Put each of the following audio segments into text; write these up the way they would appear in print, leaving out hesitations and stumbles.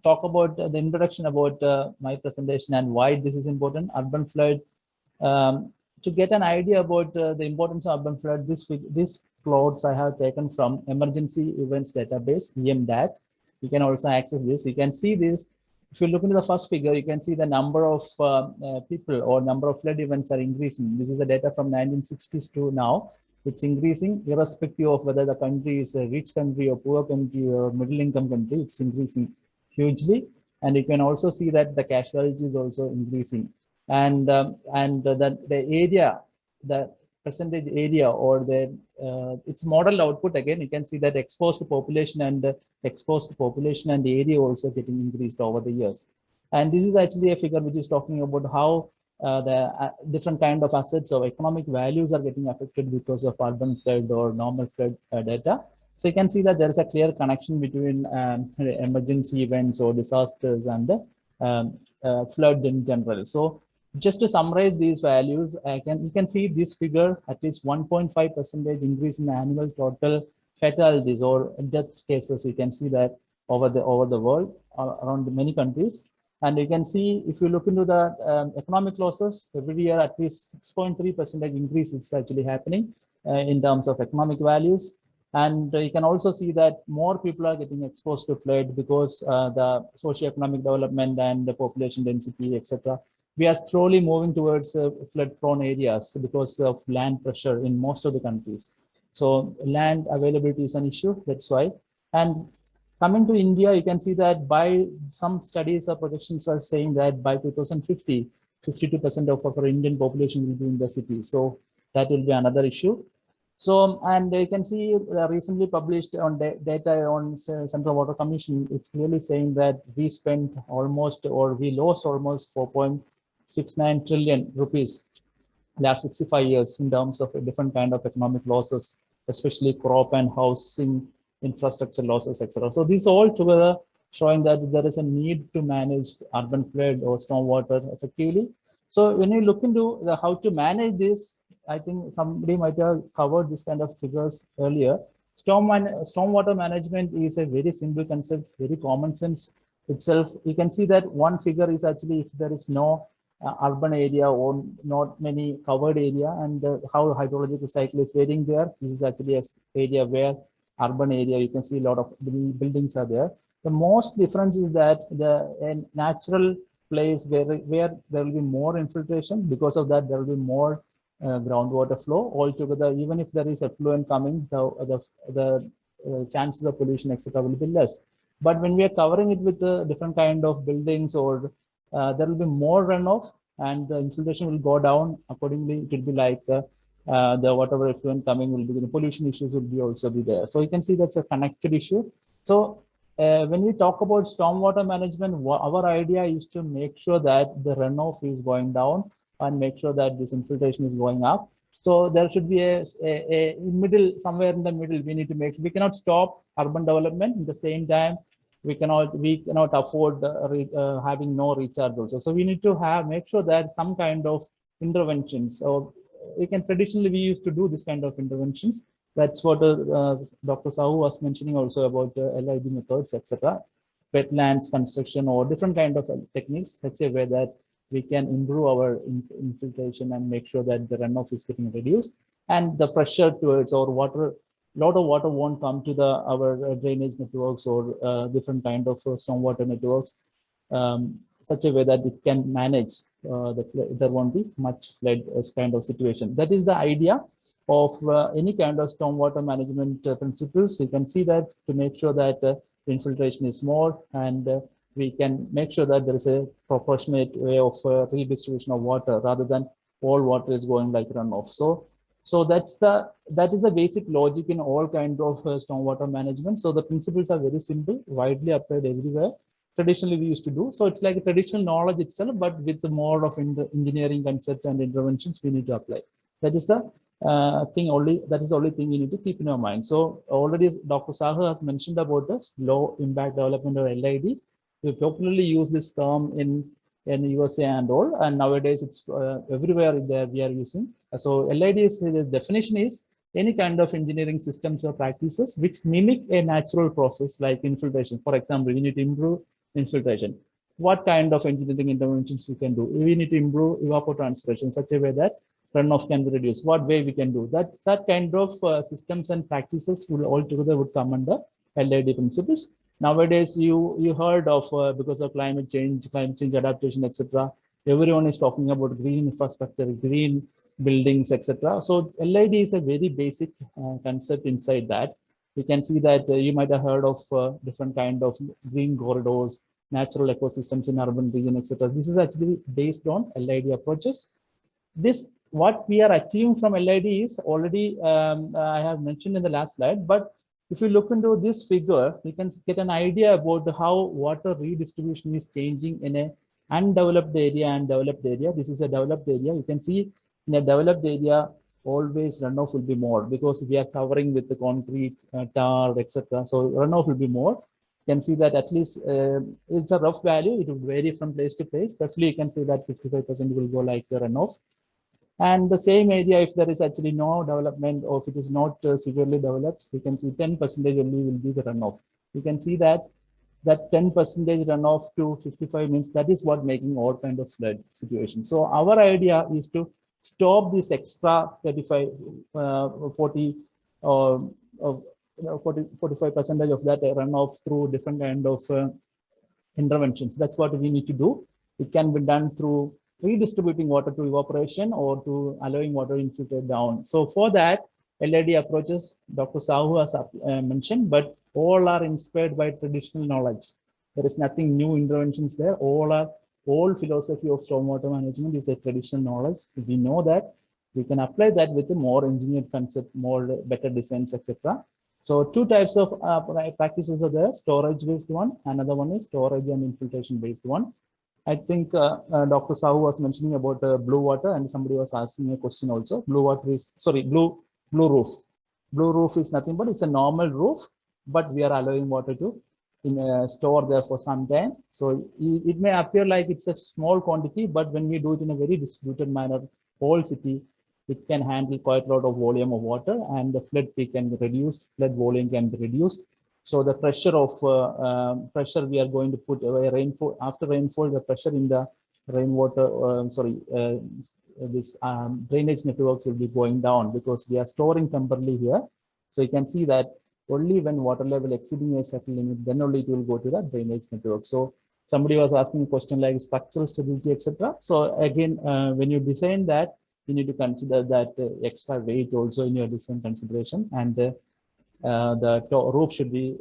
talk about the introduction about my presentation and why this is important. Urban flood. To get an idea about the importance of urban flood, this plots I have taken from Emergency Events Database, EMDAT. You can also access this. You can see this. If you look into the first figure, you can see the number of people or number of flood events are increasing. This is the data from 1960s to now. It's increasing irrespective of whether the country is a rich country or poor country or middle income country. It's increasing hugely. And you can also see that the casualty is also increasing. And the area, the percentage area or the its model output, again, you can see that exposed population and the area also getting increased over the years. And this is actually a figure which is talking about how the different kind of assets or economic values are getting affected because of urban flood or normal flood data. So you can see that there is a clear connection between emergency events or disasters and the flood in general. So just to summarize these values, you can see this figure, at least 1.5% increase in the annual total fatalities or death cases. You can see that over the world, around many countries. And you can see, if you look into the economic losses, every year at least 6.3% increase is actually happening in terms of economic values. And you can also see that more people are getting exposed to flood because the socio-economic development and the population density, etc. We are slowly moving towards flood-prone areas because of land pressure in most of the countries. So land availability is an issue, that's why. And coming to India, you can see that by some studies or projections are saying that by 2050, 52% of our Indian population will be in the city. So that will be another issue. So, and you can see recently published on data on Central Water Commission, it's clearly saying that we spent almost, or we lost almost 4.69 trillion rupees last 65 years in terms of a different kind of economic losses, especially crop and housing infrastructure losses, etc. So these all together showing that there is a need to manage urban flood or stormwater effectively. So when you look into how to manage this, I think somebody might have covered this kind of figures earlier. Stormwater management is a very simple concept, very common sense itself. You can see that one figure is actually if there is no urban area or not many covered area, and how hydrological cycle is varying there. This is actually an area where urban area, you can see a lot of buildings are there. The most difference is that a natural place where there will be more infiltration. Because of that, there will be more groundwater flow altogether. Even if there is effluent coming, the chances of pollution, etc., will be less. But when we are covering it with different kind of buildings, or there will be more runoff, and the infiltration will go down accordingly. It will be like the whatever effluent coming will be, the pollution issues will be also be there. So you can see that's a connected issue. So when we talk about stormwater management, our idea is to make sure that the runoff is going down and make sure that this infiltration is going up. So there should be a middle, somewhere in the middle. We need to make sure we cannot stop urban development. At the same time, we cannot afford having no recharge also. So we need to make sure that some kind of interventions. So we can traditionally, we used to do this kind of interventions. That's what Dr. Sahu was mentioning also about LID methods, etc. Wetlands construction or different kind of techniques, such a way that we can improve our infiltration and make sure that the runoff is getting reduced, and the pressure towards or water, lot of water won't come to our drainage networks or different kind of stormwater networks, such a way that it can manage there won't be much flood kind of situation. That is the idea of any kind of stormwater management principles. You can see that to make sure that infiltration is more, and we can make sure that there is a proportionate way of redistribution of water rather than all water is going like runoff. So that is the basic logic in all kinds of stormwater management. So the principles are very simple, widely applied everywhere. Traditionally we used to do. So it's like a traditional knowledge itself, but with more of engineering concept and interventions we need to apply. That is the that is the only thing you need to keep in your mind. So already Dr. Sahu has mentioned about the low impact development or LID. We popularly use this term in USA and all, and nowadays it's everywhere there we are using. So LID is, the definition is any kind of engineering systems or practices which mimic a natural process like infiltration. For example, we need to improve infiltration. What kind of engineering interventions we can do? We need to improve evapotranspiration such a way that runoff can be reduced. What way we can do that? That kind of systems and practices will altogether would come under LID principles. Nowadays, you heard of because of climate change adaptation, etc. Everyone is talking about green infrastructure, green buildings, etc. So LID is a very basic concept inside that. You can see that you might have heard of different kind of green corridors, natural ecosystems in urban region, etc. This is actually based on LID approaches. This what we are achieving from LID is already I have mentioned in the last slide, but if you look into this figure, you can get an idea about how water redistribution is changing in a undeveloped area and developed area. This is a developed area. You can see in a developed area, always runoff will be more because we are covering with the concrete, tar, etc. So runoff will be more. You can see that at least it's a rough value. It will vary from place to place. Roughly, you can see that 55% will go like the runoff. And the same area, if there is actually no development or if it is not severely developed, you can see 10% only will be the runoff. You can see that 10% runoff to 55 means that is what making all kind of flood situation. So our idea is to stop this extra 35, 40, 45% of that runoff through different kind of interventions. That's what we need to do. It can be done through redistributing water to evaporation or to allowing water infiltrate down. So for that, LID approaches Dr. Sahu has mentioned, but all are inspired by traditional knowledge. There is nothing new interventions there. All philosophy of stormwater management is a traditional knowledge. We know that we can apply that with a more engineered concept, more better designs, etc. So two types of practices are there: storage-based one. Another one is storage and infiltration-based one. I think Dr. Sahu was mentioning about blue water, and somebody was asking a question also. Blue water is, sorry, blue roof. Blue roof is nothing but it's a normal roof, but we are allowing water to store there for some time. So it may appear like it's a small quantity, but when we do it in a very distributed manner, whole city, it can handle quite a lot of volume of water, and the flood peak can be reduced, flood volume can be reduced. So the pressure of pressure we are going to put away rainfall after rainfall, the pressure in the rainwater, this drainage networks will be going down because we are storing temporarily here. So you can see that only when water level exceeding a certain limit, then only it will go to the drainage network. So somebody was asking a question like structural stability, etc. So again, when you design that, you need to consider that extra weight also in your design consideration, and the roof should be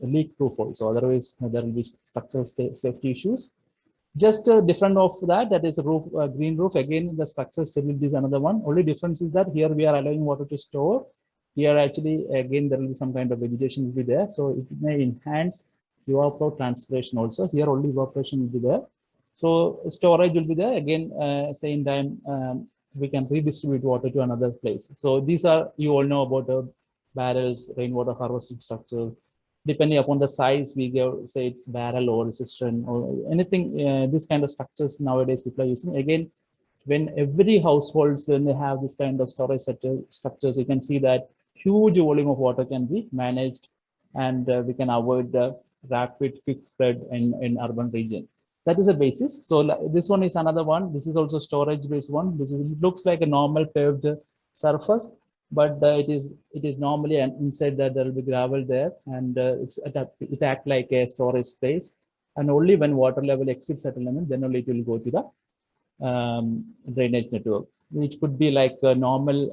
leak proof also. Otherwise, there will be structural safety issues. Just different of that, that is a roof, green roof. Again, the structural stability is another one. Only difference is that here we are allowing water to store. Here actually, again, there will be some kind of vegetation will be there. So it may enhance evapotranspiration also. Here only evaporation will be there. So storage will be there. Again, same time, we can redistribute water to another place. So these are, you all know about the barrels, rainwater harvesting structures. Depending upon the size, we give, say it's barrel or cistern or anything, this kind of structures nowadays people are using. Again, when every households, when they have this kind of storage structures, you can see that huge volume of water can be managed, and we can avoid the rapid quick spread in urban region. That is a basis. So this one is another one. This is also storage based one. This is, it looks like a normal paved surface, but it is normally, and inside that there will be gravel there, and it acts like a storage space. And only when water level exceeds certain limit, then only it will go to the drainage network, which could be like a normal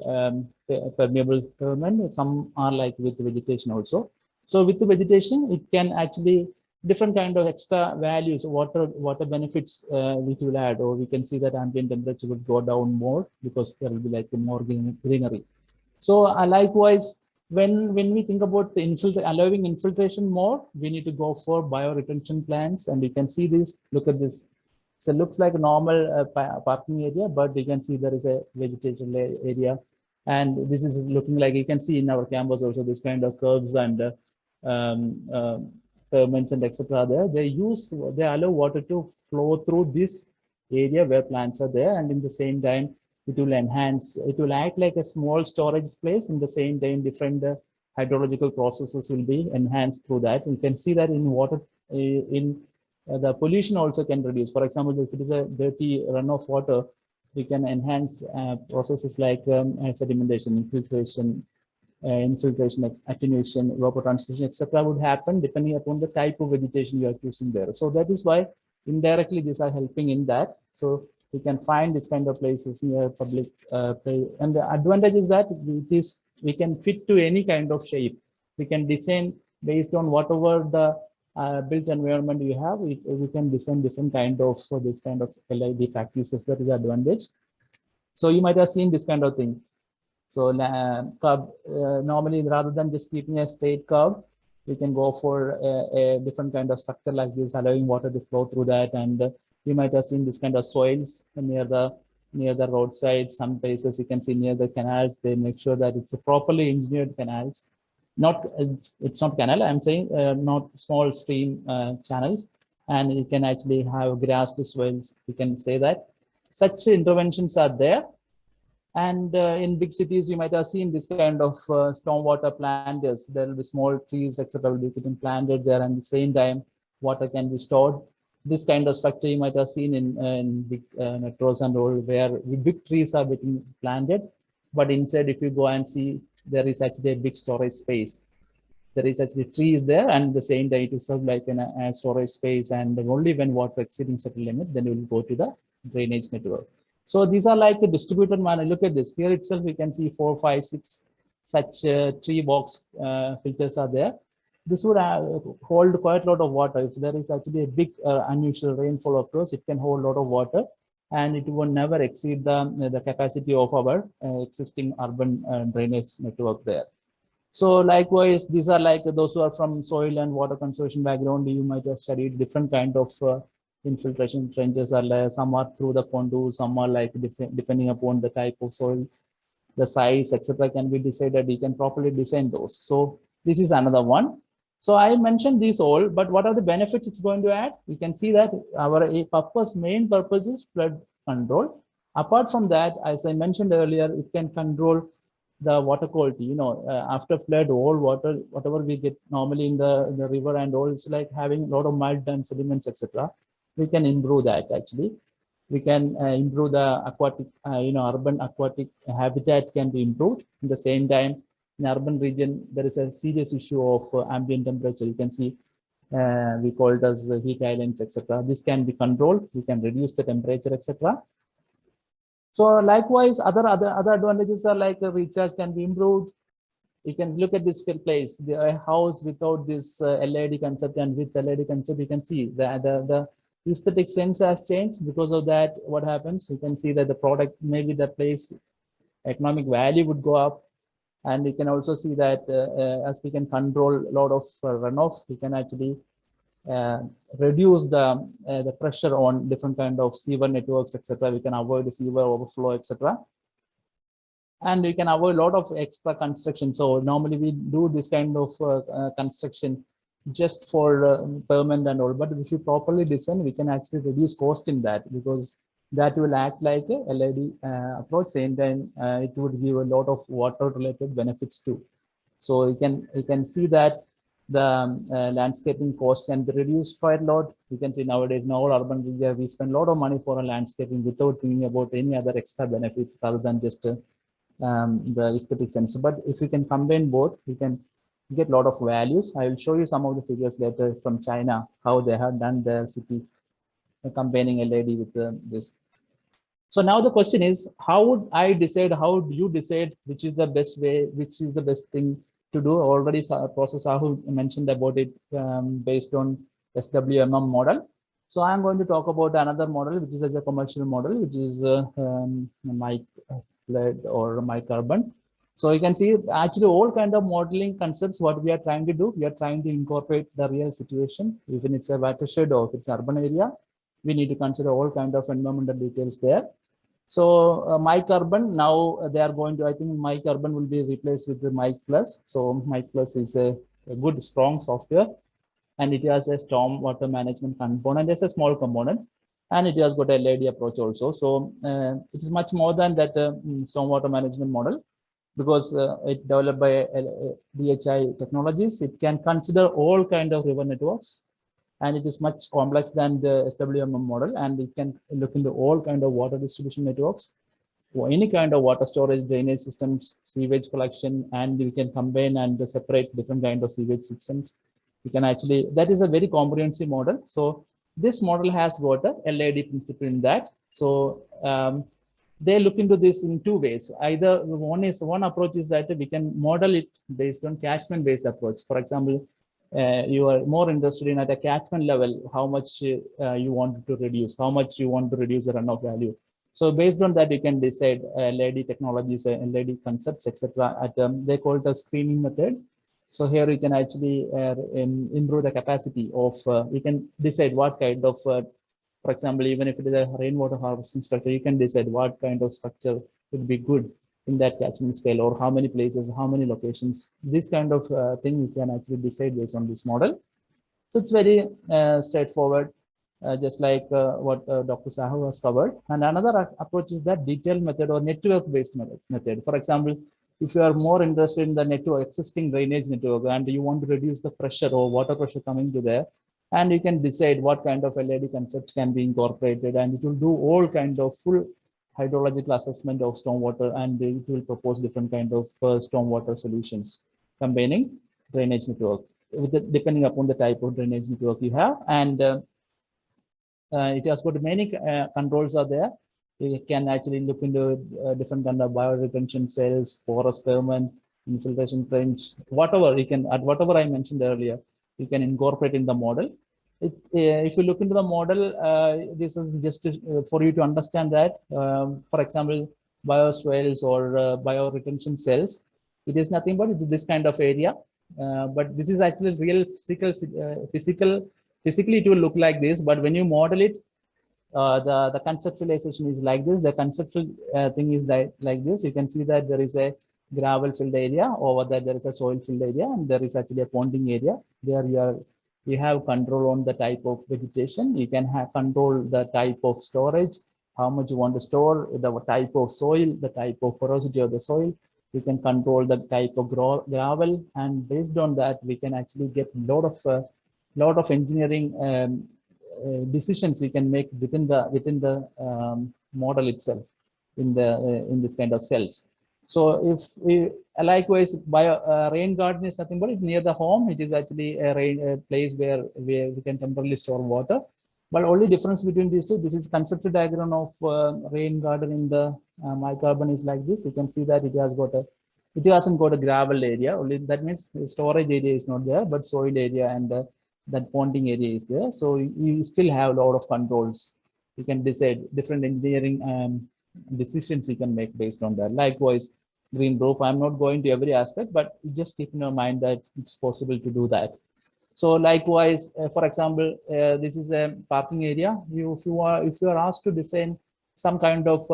permeable pavement. Some are like with vegetation also. So with the vegetation, it can actually different kind of extra values, water benefits which will add, or we can see that ambient temperature will go down more because there will be like more greenery. So likewise, when we think about the allowing infiltration more, we need to go for bioretention plants, and you can see this. Look at this. So it looks like a normal parking area, but you can see there is a vegetation area, and this is looking like, you can see in our campus also this kind of curves and ferments and etc. there. They allow water to flow through this area where plants are there, and in the same time it will enhance, it will act like a small storage place. In the same time, different hydrological processes will be enhanced through that. You can see that in water the pollution also can reduce. For example, if it is a dirty runoff water, we can enhance processes like sedimentation, infiltration, attenuation, evapotranspiration, etc. would happen depending upon the type of vegetation you are choosing there. So that is why indirectly these are helping in that. So we can find this kind of places near public play. And the advantage is that we can fit to any kind of shape. We can design based on whatever the built environment you have. We can design different kind of this kind of LID practices. That is the advantage. So you might have seen this kind of thing. So normally, rather than just keeping a straight curve, we can go for a different kind of structure like this, allowing water to flow through that. And you might have seen this kind of soils near the roadside. Some places you can see near the canals. They make sure that it's a properly engineered canals. It's not canal. I'm saying not small stream channels, and you can actually have grass to swales. You can say that such interventions are there. And in big cities, you might have seen this kind of stormwater planters. There will be small trees, etc. will be getting planted there, and at the same time, water can be stored. This kind of structure you might have seen in big metros and all, where big trees are getting planted. But inside, if you go and see, there is actually a big storage space. There is actually trees there, and at the same time, it will serve like a storage space. And only when water exceeding certain limit, then you will go to the drainage network. So these are like a distributed manner. Look at this. Here itself, we can see 4, 5, 6 such tree box filters are there. This would hold quite a lot of water. If there is actually a big unusual rainfall occurs, it can hold a lot of water, and it will never exceed the capacity of our existing urban drainage network there. So likewise, these are like those who are from soil and water conservation background. You might have studied different kind of infiltration trenches. Are like, some are through the contour, some are like depending upon the type of soil, the size, etc. can be decided. You can properly design those. So this is another one. So I mentioned these all, but what are the benefits it's going to add? You can see that our main purpose is flood control. Apart from that, as I mentioned earlier, it can control the water quality. After flood, all water, whatever we get normally in the river and all, it's like having a lot of mud and sediments, etc. We can improve that actually. We can improve the aquatic, urban aquatic habitat can be improved. At the same time, in urban region, there is a serious issue of ambient temperature. You can see we call it as heat islands, etc. This can be controlled. We can reduce the temperature, etc. So likewise, other advantages are like recharge can be improved. You can look at this place, the house without this LED concept and with LED concept, you can see the aesthetic sense has changed. Because of that, what happens? You can see that the product, maybe the place economic value would go up. And you can also see that as we can control a lot of runoff, we can actually reduce the pressure on different kind of sewer networks, etc. We can avoid the sewer overflow, etc. And we can avoid a lot of extra construction. So normally we do this kind of construction just for permanent and all. But if you properly design, we can actually reduce cost in that, because that will act like a LED approach. Same time, it would give a lot of water-related benefits too. So you can see that the landscaping cost can be reduced quite a lot. You can see nowadays in our urban area, we spend a lot of money for a landscaping without thinking about any other extra benefit other than just the aesthetic sense. But if you can combine both, you can get a lot of values. I will show you some of the figures later from China, how they have done their city combining LED with this. So now the question is, how would I decide, how do you decide which is the best way, which is the best thing to do? Already Professor Sahu mentioned about it based on SWMM model. So I'm going to talk about another model, which is as a commercial model, which is MicFlood or MicUrban. So you can see actually all kind of modeling concepts, what we are trying to do, we are trying to incorporate the real situation, even it's a watershed or if it's urban area, we need to consider all kind of environmental details there. So MicUrban, now they are going to, I think MicUrban will be replaced with the MicPlus. So MicPlus is a good, strong software, and it has a stormwater management component. There's a small component, and it has got a LED approach also. So it is much more than that stormwater management model, because it's developed by DHI technologies. It can consider all kind of river networks, and it is much complex than the SWMM model, and it can look into all kind of water distribution networks, or any kind of water storage, drainage systems, sewage collection, and we can combine and separate different kind of sewage systems. You can actually, that is a very comprehensive model. So this model has got a LAD principle in that. So they look into this in two ways. Either one approach is that we can model it based on catchment based approach. For example, you are more interested in at a catchment level, how much you want to reduce, how much you want to reduce the runoff value. So based on that, you can decide LAD technologies, LAD concepts, etc. They call it a screening method. So here you can actually improve the capacity of, you can decide what kind of, for example, even if it is a rainwater harvesting structure, you can decide what kind of structure would be good in that catchment scale, or how many places, how many locations. This kind of thing you can actually decide based on this model. So it's very straightforward, just like what Dr. Sahu has covered. And another approach is that detailed method or network-based method. For example, if you are more interested in the network, existing drainage network, and you want to reduce the pressure or water pressure coming to there, and you can decide what kind of LAD concepts can be incorporated, and it will do all kind of full hydrological assessment of stormwater, and it will propose different kind of stormwater solutions combining drainage network depending upon the type of drainage network you have. And it has got many controls are there. You can actually look into different kind of bioretention cells, porous pavement, infiltration trench, whatever you can, at whatever I mentioned earlier, you can incorporate in the model. If you look into the model, this is just for you to understand that, for example, bioswales or bioretention cells, it is nothing but this kind of area. But this is actually real physically it will look like this, but when you model it, the conceptualization is like this. The conceptual thing is like this. You can see that there is a gravel filled area, over there is a soil filled area, and there is actually a ponding area. There you have control on the type of vegetation. You can have control the type of storage, how much you want to store, the type of soil, the type of porosity of the soil. We can control the type of gravel, and based on that, we can actually get a lot of engineering decisions we can make within the model itself in this kind of cells. So if we likewise rain garden is nothing but it's near the home. It is actually a place where we can temporarily store water. But only difference between these two, this is conceptual diagram of rain garden in the MyCarbon is like this. You can see that it hasn't got a gravel area. Only that means the storage area is not there, but soil area and that ponding area is there. So you still have a lot of controls. You can decide different engineering decisions you can make based on that. Likewise, green roof. I'm not going to every aspect, but just keep in your mind that it's possible to do that. So likewise, for example, this is a parking area. If you are asked to design some kind of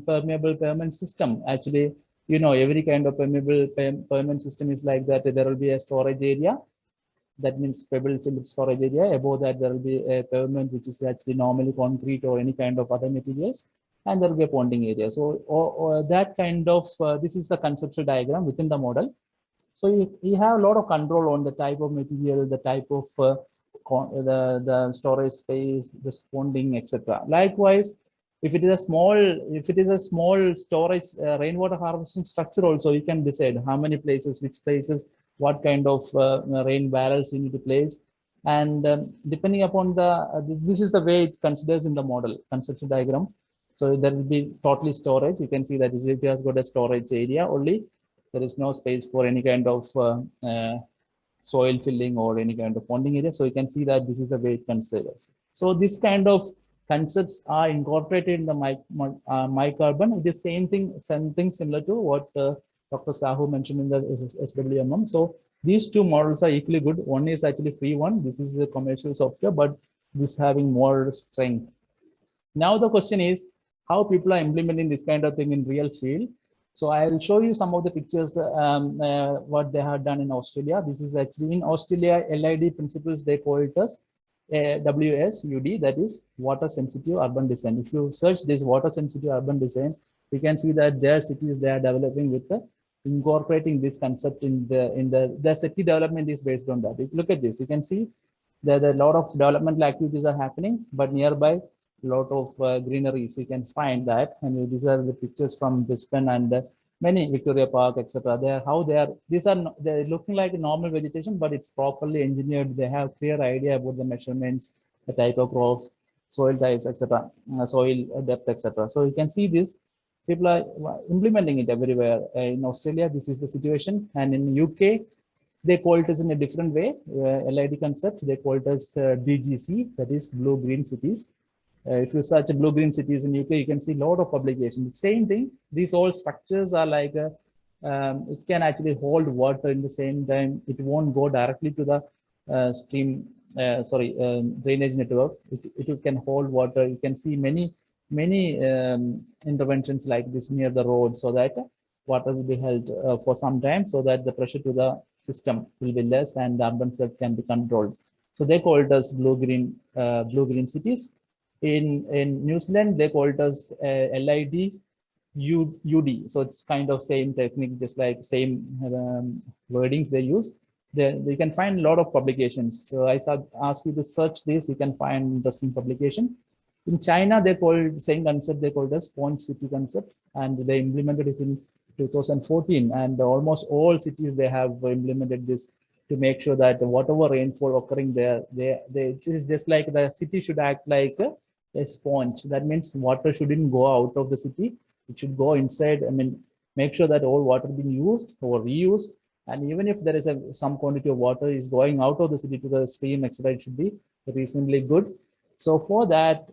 permeable pavement system, actually, you know, every kind of permeable pavement system is like that. There will be a storage area. That means pebble filled storage area. Above that, there will be a pavement, which is actually normally concrete or any kind of other materials. And there will be a ponding area. So that kind of, this is the conceptual diagram within the model. So you have a lot of control on the type of material, the type of the storage space, the ponding, etc. Likewise, if it is a small storage rainwater harvesting structure, also you can decide how many places, which places, what kind of rain barrels you need to place, and depending upon this is the way it considers in the model conceptual diagram. So there will be totally storage. You can see that it has got a storage area only. There is no space for any kind of soil filling or any kind of ponding area. So you can see that this is the way it considers. So this kind of concepts are incorporated in the MyCarbon. It is something similar to what Dr. Sahu mentioned in the SWMM. So these two models are equally good. One is actually free one. This is a commercial software, but this having more strength. Now the question is how people are implementing this kind of thing in real field. So I will show you some of the pictures, what they have done in Australia. This is actually in Australia, LID principles, they call it as WSUD, that is water sensitive urban design. If you search this water sensitive urban design, you can see that their cities they are developing with incorporating this concept in the city development is based on that. If you look at this, you can see There are a lot of developmental activities are happening, but nearby a lot of greenery. So you can find that. And these are the pictures from Brisbane and many Victoria Park, etc. They are how they are. These are they're looking like a normal vegetation, but it's properly engineered. They have clear idea about the measurements, the type of crops, soil types, etc., soil depth, etc. So you can see this. People are implementing it everywhere. In Australia, this is the situation, and in UK, they call it as in a different way. LID concept. They call it as BGC, that is blue green cities. If you search blue green cities in UK, you can see a lot of publications. Same thing. These all structures are like it can actually hold water in the same time. It won't go directly to the drainage network. It can hold water. You can see many interventions like this near the road, so that water will be held for some time, so that the pressure to the system will be less and the urban flood can be controlled. So they call it as blue green cities. In New Zealand, they call it as LID UD. So it's kind of same technique, just like same wordings they use. They can find a lot of publications. So I ask you to search this, you can find interesting publication. In China, they call it the same concept, they call it as sponge city concept, and they implemented it in 2014, and almost all cities they have implemented this to make sure that whatever rainfall occurring there, it is just like the city should act like a sponge. That means water shouldn't go out of the city, it should go inside. I mean, make sure that all water being used or reused, and even if there is some quantity of water is going out of the city to the stream, etc., it should be reasonably good. So for that,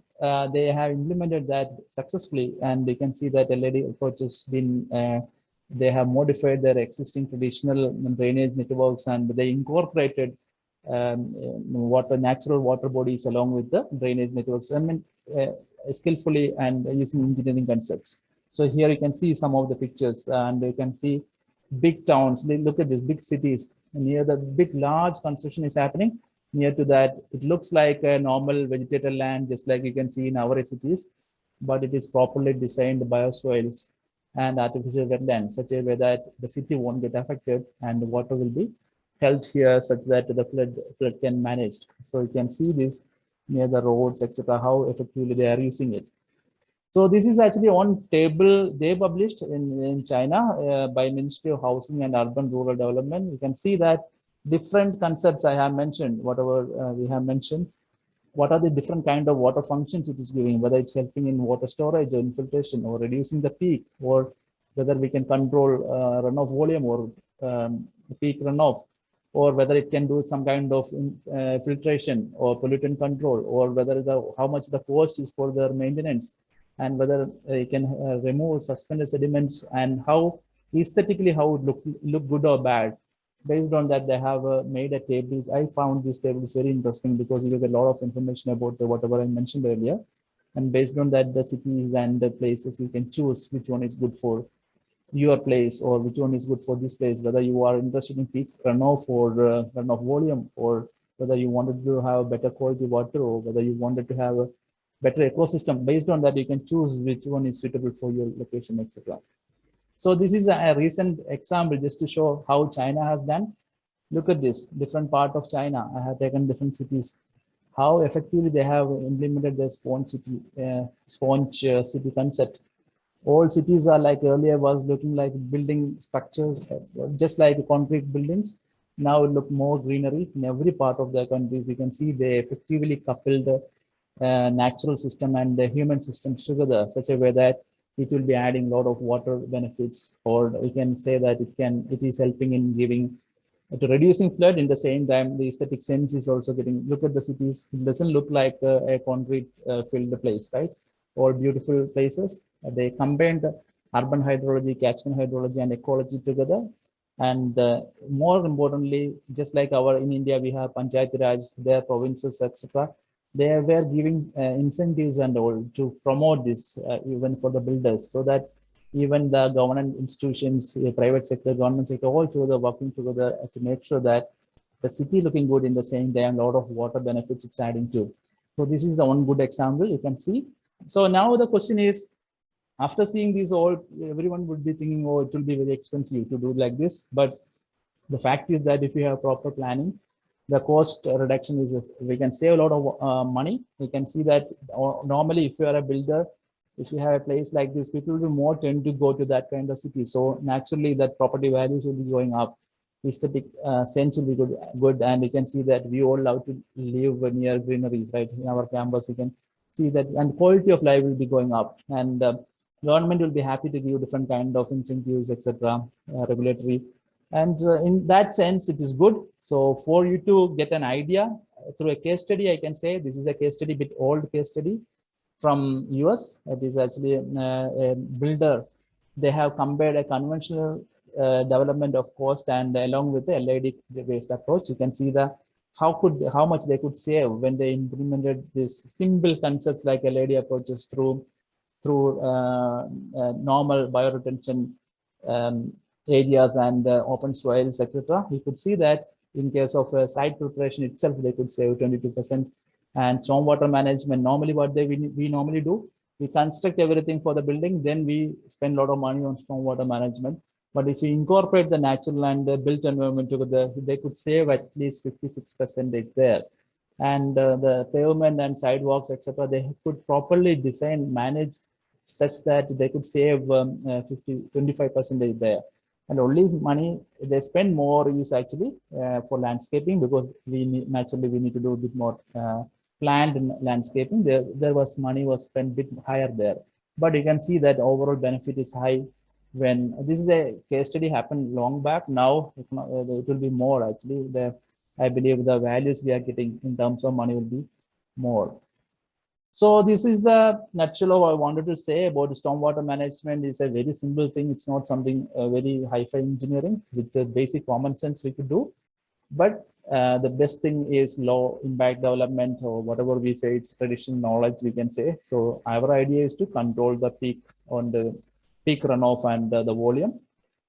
they have implemented that successfully, and you can see that LED approach has been, they have modified their existing traditional drainage networks, and they incorporated natural water bodies along with the drainage networks, I mean, skillfully and using engineering concepts. So here you can see some of the pictures, and you can see big towns. Look at these big cities. Near the big, large construction is happening. Near to that, it looks like a normal vegetated land, just like you can see in our cities, but it is properly designed biosoils and artificial wetlands, such a way that the city won't get affected and the water will be held here such that the flood can manage. So you can see this near the roads, etc., how effectively they are using it. So this is actually one table they published in China by Ministry of Housing and Urban Rural Development. You can see that different concepts I have mentioned, whatever we have mentioned, what are the different kind of water functions it is giving, whether it's helping in water storage or infiltration or reducing the peak, or whether we can control runoff volume or peak runoff, or whether it can do some kind of filtration or pollutant control, or whether how much the cost is for their maintenance, and whether it can remove suspended sediments, and how aesthetically how it look good or bad. Based on that, they have made a table. I found this table is very interesting because you get a lot of information about whatever I mentioned earlier. And based on that, the cities and the places, you can choose which one is good for your place or which one is good for this place, whether you are interested in peak runoff or runoff volume, or whether you wanted to have better quality water, or whether you wanted to have a better ecosystem. Based on that, you can choose which one is suitable for your location, etc. So this is a recent example just to show how China has done. Look at this, different part of China. I have taken different cities, how effectively they have implemented the sponge city concept. All cities are like earlier was looking like building structures, just like concrete buildings. Now it look more greenery in every part of the countries. You can see they effectively coupled the natural system and the human systems together, such a way that it will be adding a lot of water benefits, or you can say that it is helping in giving to reducing flood. In the same time, the aesthetic sense is also getting. Look at the cities; it doesn't look like a concrete filled place, right? Or beautiful places. They combined urban hydrology, catchment hydrology, and ecology together. And more importantly, just like in India, we have Panchayat Raj, their provinces, etc. They were giving incentives and all to promote this, even for the builders, so that even the government institutions, the private sector, government sector, all together working together to make sure that the city looking good in the same time, a lot of water benefits it's adding to. So this is the one good example you can see. So now the question is, after seeing these all, everyone would be thinking, oh, it will be very expensive to do like this. But the fact is that if you have proper planning, the cost reduction is, we can save a lot of money. We can see that normally if you are a builder, if you have a place like this, people will be more tend to go to that kind of city. So naturally that property values will be going up. Aesthetic sense will be good. And you can see that we all love to live near greeneries, right? In our campus, you can see that, and quality of life will be going up. And government will be happy to give different kind of incentives, etc., regulatory. And in that sense, it is good. So for you to get an idea through a case study, I can say this is a case study, bit old case study from US. It is actually a builder. They have compared a conventional development of cost and along with the LID based approach. You can see the how much they could save when they implemented this simple concepts like LID approaches through normal bioretention areas and open soils, etc. We could see that in case of site preparation itself, they could save 22%. And stormwater management, normally what we normally do, we construct everything for the building, then we spend a lot of money on stormwater management. But if you incorporate the natural and the built environment together, they could save at least 56% there. And the pavement and sidewalks, etc., they could properly design, manage such that they could save 25% there. And only money they spend more is actually for landscaping, because naturally we need to do a bit more planned landscaping. There was money was spent a bit higher there, but you can see that overall benefit is high. When this is a case study happened long back, now it will be more actually. I believe the values we are getting in terms of money will be more. So this is the nutshell of what I wanted to say about stormwater management. Is a very simple thing. It's not something very high-fi engineering. With the basic common sense we could do. But the best thing is low impact development, or whatever we say, it's traditional knowledge we can say. So our idea is to control the peak on the peak runoff and the volume.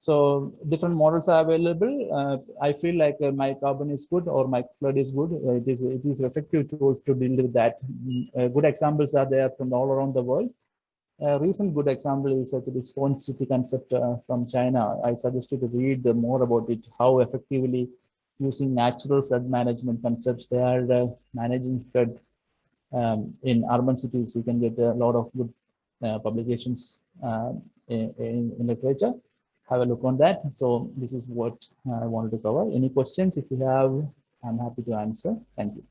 So different models are available. I feel like my carbon is good or my flood is good. It is effective to deal with that. Good examples are there from all around the world. A recent good example is actually Sponge City concept from China. I suggest you to read more about it, how effectively using natural flood management concepts they are managing flood in urban cities. You can get a lot of good publications in literature. Have a look on that. So this is what I wanted to cover. Any questions? If you have, I'm happy to answer. Thank you.